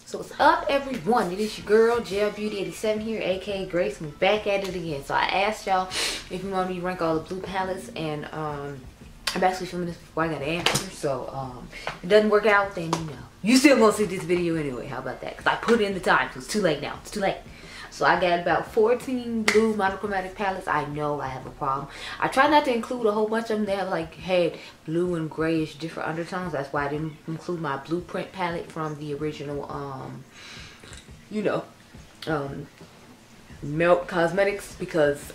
So what's up, everyone? It is your girl Gel Beauty 87 here, aka Grace. We're back at it again. So I asked y'all if you want me to rank all the blue palettes, and I'm actually filming this before I got an answer. So if it doesn't work out, then you still gonna see this video anyway. How about that? Because I put in the time, so it's too late now. It's too late. So I got about 14 blue monochromatic palettes. I know I have a problem. I try not to include a whole bunch of them. They have like had blue and grayish different undertones. That's why I didn't include my blueprint palette from the original Mented Cosmetics, because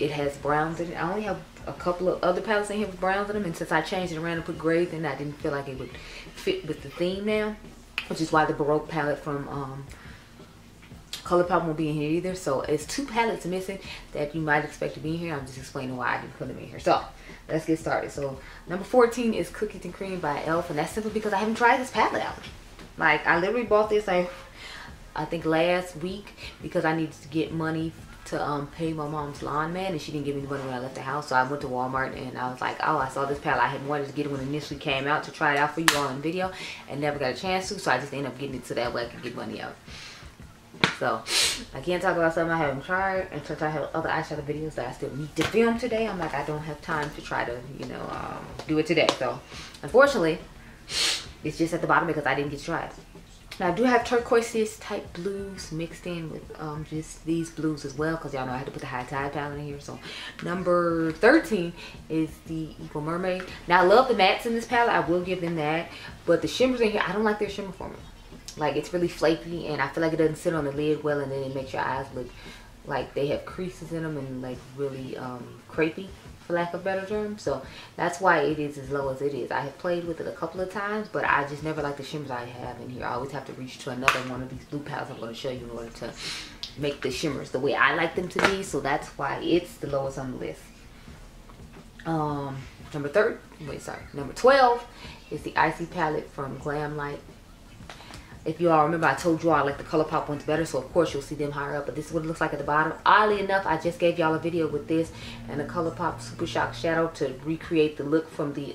it has browns in it. I only have a couple of other palettes in here with browns in them, and since I changed it around and put grays in, I didn't feel like it would fit with the theme now, which is why the Baroque palette from ColourPop won't be in here either. So it's two palettes missing that you might expect to be in here. I'm just explaining why I didn't put them in here. So let's get started. So number 14 is Cookies and Cream by e.l.f. and that's simply because I haven't tried this palette out. Like, I literally bought this I think last week because I needed to get money to pay my mom's lawn man, and she didn't give me the money when I left the house. So I went to Walmart and I was like, oh, I saw this palette. I had wanted to get it when it initially came out to try it out for you all in video, and never got a chance to. So I just ended up getting it so that way I could get money out. So I can't talk about something I haven't tried, and since I have other eyeshadow videos that I still need to film today, I'm like, I don't have time to try to do it today. So unfortunately it's just at the bottom because I didn't get to try it. Now I do have turquoise type blues mixed in with just these blues as well, because y'all know I had to put the High Tide palette in here. So number 13 is the Equal Mermaid. Now I love the mattes in this palette, I will give them that, but the shimmers in here, I don't like their shimmer formula. Like, it's really flaky, and I feel like it doesn't sit on the lid well, and then it makes your eyes look like they have creases in them and like really crepey, for lack of a better term. So that's why it is as low as it is. I have played with it a couple of times, but I just never like the shimmers I have in here. I always have to reach to another one of these blue palettes I'm going to show you in order to make the shimmers the way I like them to be. So that's why it's the lowest on the list. Number 12 is the Icy palette from Glam Light. If you all remember, I told you all I like the ColourPop ones better, so of course you'll see them higher up, but this is what it looks like at the bottom. Oddly enough, I just gave y'all a video with this and a ColourPop Super Shock Shadow to recreate the look from the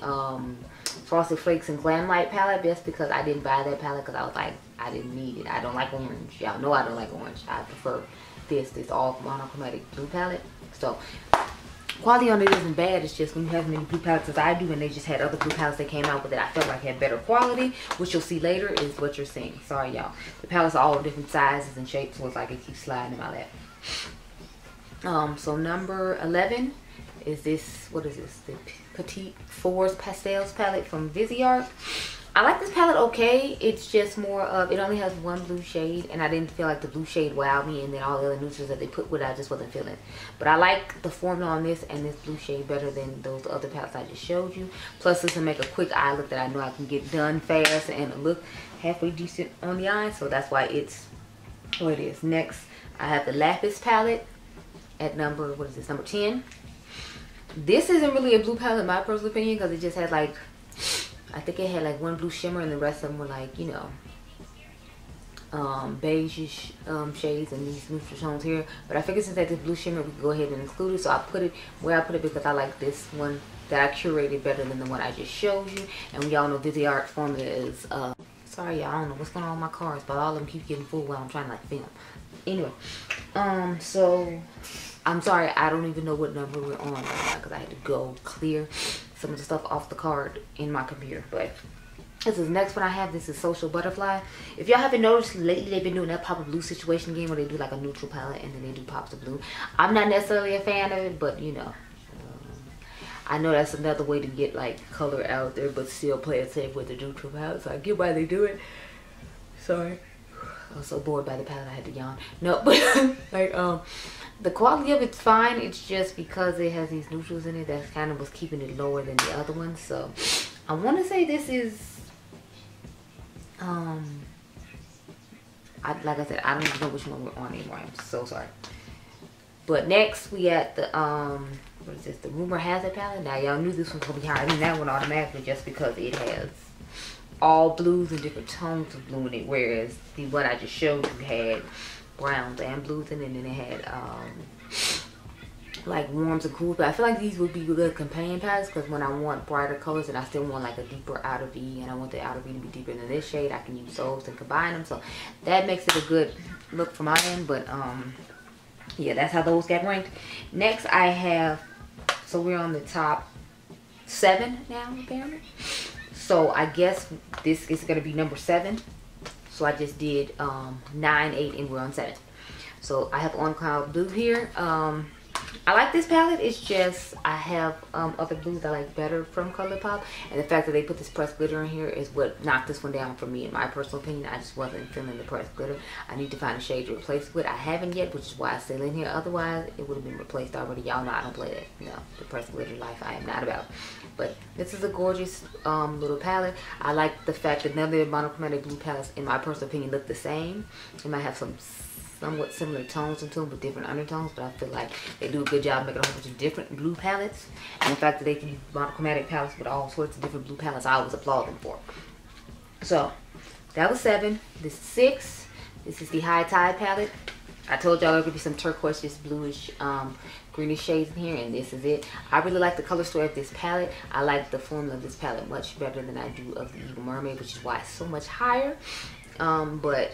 Frosted Flakes and Glam Light palette, just because I didn't buy that palette because I was like, I didn't need it. I don't like orange. Y'all know I don't like orange. I prefer this all monochromatic blue palette. So quality on it isn't bad. It's just when you have many blue palettes as I do, and they just had other blue palettes that came out with it, I felt like had better quality, which you'll see later is what you're seeing. Sorry y'all, the palettes are all different sizes and shapes, so it's like it keeps sliding in my lap. So number 11 is this, what is this, the Petite Fours Pastels palette from Viseart. I like this palette okay. It's just more of, it only has one blue shade, and I didn't feel like the blue shade wowed me, and then all the other neutrals that they put with it, I just wasn't feeling. But I like the formula on this and this blue shade better than those other palettes I just showed you. Plus this will make a quick eye look that I know I can get done fast and look halfway decent on the eye. So that's why it's what it is. Next, I have the Lapis palette at number, what is this, number 10. This isn't really a blue palette in my personal opinion, because it just had like, I think it had like one blue shimmer, and the rest of them were like, beige-ish shades and these neutral tones here. But I figured since I did blue shimmer, we could go ahead and include it. So I put it where I put it because I like this one that I curated better than the one I just showed you. And we all know Viseart formula is, sorry y'all, I don't know what's going on with my cards, but all of them keep getting full while I'm trying to like film. Anyway, so I'm sorry, I don't even know what number we're on right now because I had to go clear some of the stuff off the card in my computer. But this is the next one I have. This is Social Butterfly. If y'all haven't noticed, lately they've been doing that pop of blue situation again, where they do like a neutral palette and then they do pops of blue. I'm not necessarily a fan of it, but I know that's another way to get like color out there but still play it safe with the neutral palette, so I get why they do it. Sorry, I was so bored by the palette I had to yawn. No, but like the quality of it's fine. It's just because it has these neutrals in it that kind of was keeping it lower than the other ones. So I want to say this is like I said, I don't even know which one we're on anymore. I'm so sorry. But next we got the what is this, the Rumor Has It palette. Now y'all knew this one was gonna be higher than that one automatically, just because it has all blues and different tones of blue in it, whereas the one I just showed you had browns and blues in it, and then it had like warms and cools, but I feel like these would be good companion palettes because when I want brighter colors and I still want like a deeper outer V, and I want the outer V to be deeper than this shade, I can use those and combine them. So that makes it a good look for my end. But yeah, that's how those got ranked. Next I have, so we're on the top 7 now apparently. So I guess this is going to be number 7. So I just did 9, 8, and we're on 7. So I have On Cloud Blue here. I like this palette. It's just I have other blues I like better from ColourPop, and the fact that they put this pressed glitter in here is what knocked this one down for me. In my personal opinion, I just wasn't feeling the pressed glitter. I need to find a shade to replace it with. I haven't yet, which is why it's still in here. Otherwise, it would have been replaced already. Y'all know I don't play that. No, the pressed glitter life I am not about. But this is a gorgeous little palette. I like the fact that none of the monochromatic blue palettes, in my personal opinion, look the same. They might have some somewhat similar tones into them with different undertones, but I feel like they do a good job making a whole bunch of different blue palettes. And the fact that they can use monochromatic palettes with all sorts of different blue palettes, I always applaud them for. So that was 7. This is 6. This is the High Tide palette. I told y'all there could be some turquoise, bluish, greenish shades in here, and this is it. I really like the color story of this palette. I like the formula of this palette much better than I do of the Equal Mermaid, which is why it's so much higher. But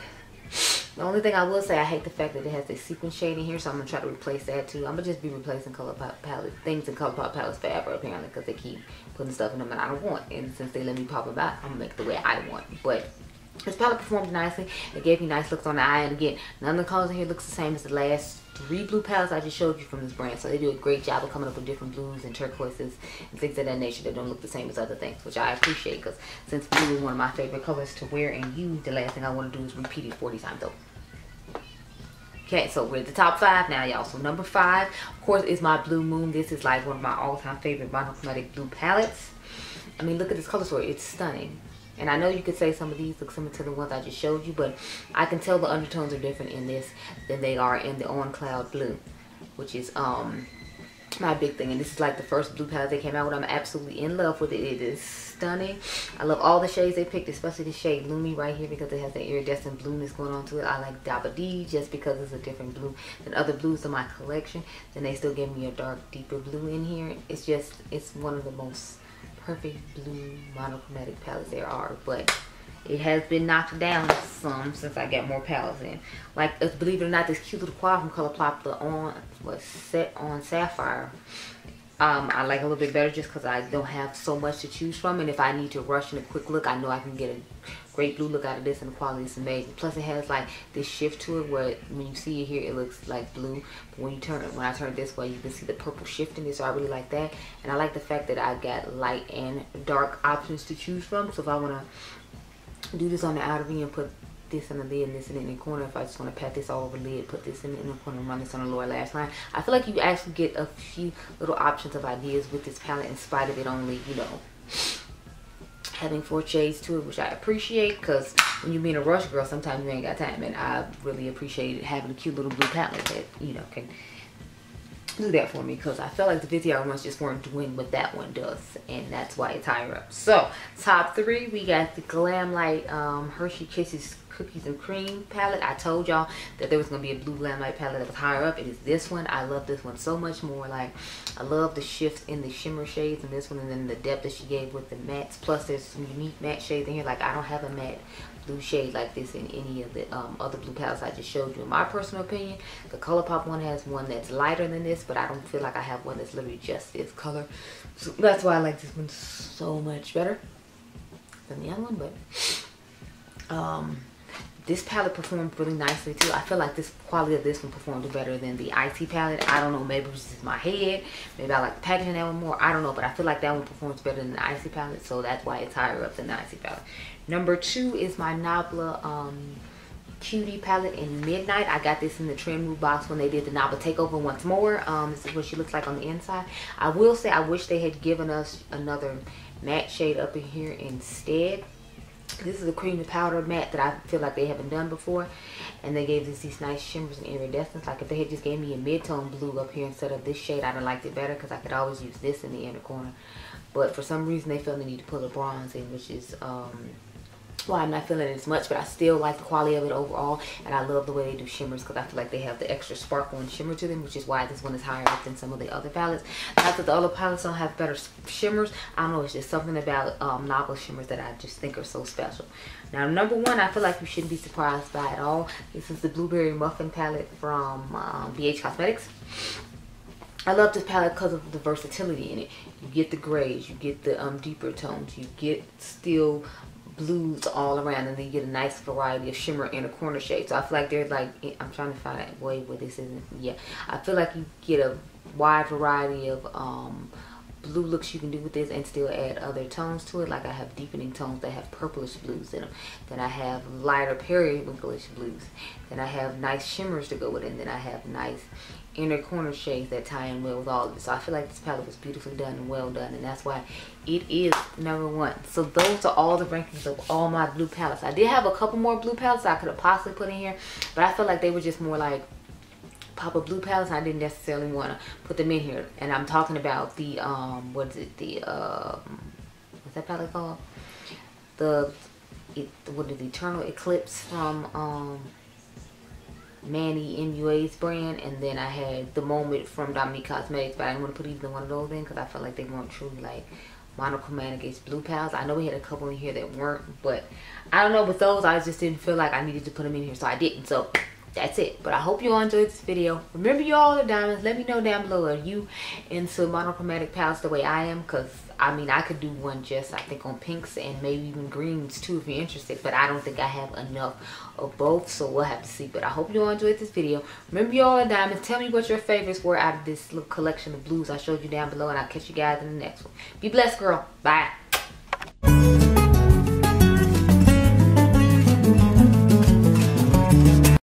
the only thing I will say, I hate the fact that it has this sequin shade in here, so I'm going to try to replace that too. I'm going to just be replacing ColourPop palette things in ColourPop palettes forever, apparently, because they keep putting stuff in them and I don't want. And since they let me pop them out, I'm going to make it the way I want. But this palette performed nicely. It gave me nice looks on the eye. And again, none of the colors in here looks the same as the last 3 blue palettes I just showed you from this brand. So they do a great job of coming up with different blues and turquoises and things of that nature that don't look the same as other things, which I appreciate, because since blue is one of my favorite colors to wear and use, the last thing I want to do is repeat it 40 times over. Okay, so we're at the top 5 now, y'all. So number 5, of course, is my Blue Moon. This is like one of my all-time favorite monochromatic blue palettes. I mean, look at this color story. It's stunning. And I know you could say some of these look similar to the ones I just showed you, but I can tell the undertones are different in this than they are in the On Cloud Blue, which is my big thing. And this is like the first blue palette they came out with. I'm absolutely in love with it. It is stunning. I love all the shades they picked, especially the shade Lumi right here, because it has the iridescent blueness going on to it. I like Diypansy just because it's a different blue than other blues in my collection. Then they still give me a dark, deeper blue in here. It's just, it's one of the most perfect blue monochromatic palettes there are, but it has been knocked down some since I got more palettes in. Like, believe it or not, this cute little quad from ColourPop, the Set on Sapphire, I like a little bit better just because I don't have so much to choose from, and if I need to rush in a quick look, I know I can get a great blue look out of this, and the quality is amazing. Plus it has like this shift to it where when you see it here, it looks like blue, but when I turn it this way, you can see the purple shift in it, so I really like that. And I like the fact that I got light and dark options to choose from, so if I want to do this on the outer V and put this in the lid and this in the corner, if I just want to pat this all over the lid, put this in the corner and run this on the lower lash line, I feel like you actually get a few little options of ideas with this palette in spite of it only, you know, having 4 shades to it, which I appreciate, because when you be in a rush, girl, sometimes you ain't got time, and I really appreciated having a cute little blue palette that, you know, can do that for me, because I felt like the Viseart ones just weren't doing what that one does, and that's why it's higher up. So top 3, we got the Glam Light Hershey Kisses Cookies and Cream palette. I told y'all that there was going to be a blue Glam Light palette that was higher up. It is this one. I love this one so much more. Like, I love the shift in the shimmer shades in this one, and then the depth that she gave with the mattes. Plus there's some unique matte shades in here. Like, I don't have a matte blue shade like this in any of the other blue palettes I just showed you. In my personal opinion, the ColourPop one has one that's lighter than this, but I don't feel like I have one that's literally just this color. So that's why I like this one so much better than the other one. But this palette performed really nicely too. I feel like this quality of this one performed better than the Icy palette. I don't know, maybe it was just my head. Maybe I like the packaging that one more. I don't know, but I feel like that one performs better than the Icy palette, so that's why it's higher up than the Icy palette. Number 2 is my Nabla Cutie palette in Midnight. I got this in the Trend Move box when they did the Nabla takeover once more. This is what she looks like on the inside. I will say I wish they had given us another matte shade up in here instead. This is a cream to powder matte that I feel like they haven't done before, and they gave us these nice shimmers and iridescence. Like, if they had just gave me a mid-tone blue up here instead of this shade, I'd have liked it better, because I could always use this in the inner corner. But for some reason they felt the need to put a bronze in, which is why I'm not feeling it as much, but I still like the quality of it overall, and I love the way they do shimmers because I feel like they have the extra sparkle and shimmer to them, which is why this one is higher up than some of the other palettes. Not that the other palettes don't have better shimmers, I don't know, it's just something about novel shimmers that I just think are so special. Now number one, I feel like you shouldn't be surprised by at all. This is the Blueberry Muffin palette from BH Cosmetics. I love this palette because of the versatility in it. You get the grays, you get the deeper tones, you get still blues all around, and then you get a nice variety of shimmer in a corner shade. So I feel like there's like, I'm trying to find a way where this isn't, yeah, I feel like you get a wide variety of blue looks you can do with this and still add other tones to it. Like I have deepening tones that have purplish blues in them, then I have lighter periwinklish blues, then I have nice shimmers to go with it, and then I have nice inner corner shades that tie in well with all of it. So I feel like this palette was beautifully done and well done, and that's why it is number one. So those are all the rankings of all my blue palettes. I did have a couple more blue palettes I could have possibly put in here, but I felt like they were just more like pop-up blue palettes, and I didn't necessarily want to put them in here. And I'm talking about the what is it, the what's that palette called, what is Eternal Eclipse from Manny MUA's brand, and then I had the Moment from Dominique Cosmetics, but I didn't want to put either one of those in because I felt like they weren't truly like monochromatic blue palettes. I know we had a couple in here that weren't, but I don't know, with those I just didn't feel like I needed to put them in here, so I didn't. So that's it. But I hope you all enjoyed this video. Remember, you all are diamonds. Let me know down below, are you into monochromatic palettes the way I am? Because I mean, I could do one just, I think, on pinks and maybe even greens too if you're interested, but I don't think I have enough of both, so we'll have to see. But I hope you all enjoyed this video. Remember, you all are diamonds. Tell me what your favorites were out of this little collection of blues I showed you down below, and I'll catch you guys in the next one. Be blessed, girl. Bye.